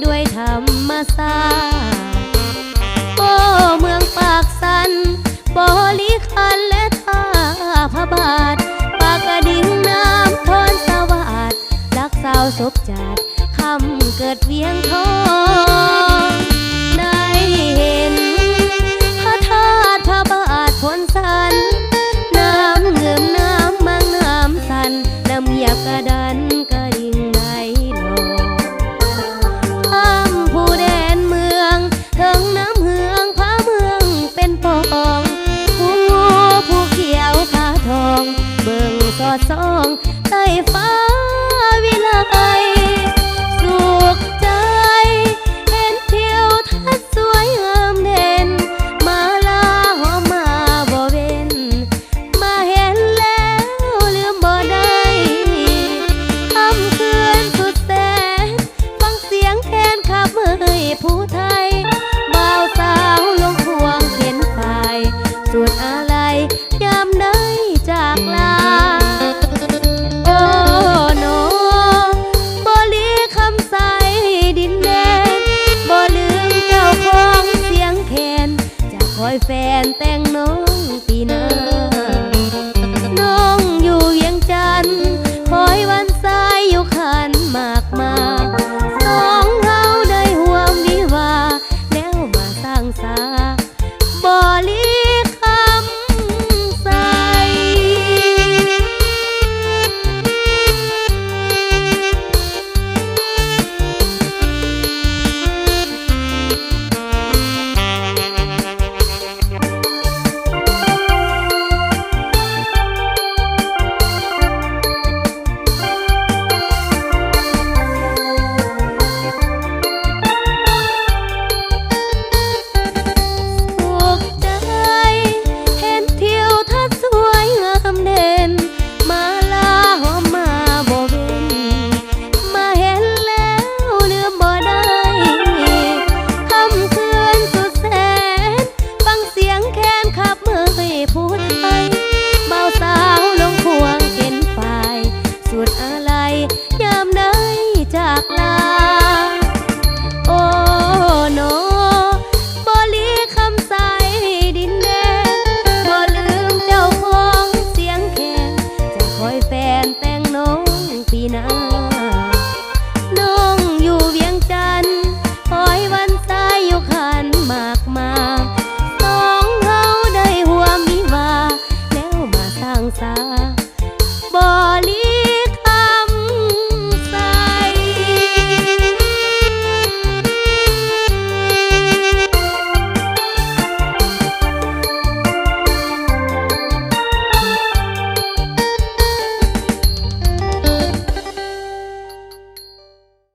ด้วยธรรมศาสตร์โอ้เมืองปากสันบริคันและท่าพระบาทปากกระดิ่งน้ำทนสวัสดิ์รักสาวศพจัดคำเกิดเวียงทองได้เห็นพระธาตุพระบาทพ้นสันน้ำเงิมน้ำมังน้ำสันน้ำเหยียบกระดันกระดิ่งไหลลงข้ามผู้แดนเมืองถึงน้ำเฮืองพระเมืองเป็นปองผู้งูผู้เขียวผ้าทองเบิ่งสอดส่องใต้ฟ้าวิไลสุขใจเห็นเที่ยวทัศน์สวยงามเด่นมาลาหอมมาบ่เว้นมาเห็นแล้วลืมบ่ได้ค่ำคืนสุดแสนฟังเสียงแคนขับเมื่อยผู้ไทยบ่าวสาวลงพวงเข็นฝ่ายสวดอะไรยามได้จากลาโอ้โนบ่ลีคำใสดินแดนบ่ลืมเจ้าของเสียงแคนจะคอยแฟนแต่งน้องปีหน้าน้องอยู่เวียงจันทน์คอยวันสายอยู่ขันมากมาสองเฮาได้ห่วมวิวาแล้วมาสร้างสาบ่ลีคำใสสุขใจเห็นเที่ยวทัศน์สวยงามเด่นมาลาหอมมาบ่เว้นมาเห็นแล้วลืมบ่ได้ค่ำคืนสุดแสนฟังเสียงแคนขับเมื่อยผู้ไทยเบาสาวลงพวงเข็นฝ่ายสวดอะไรยามได้จากลาโอ้โนบ่ลีคำใสดินแดนบ่ลืมเจ้าของเสียงแคนจะคอยแฟนแต่งน้องปีหน้าน้องอยู่เวียงจันทน์คอยวันสายอยู่ขันมากมาสองเฮาได้ห่วมวิวาแล้วมาสร้างสาบ่ลี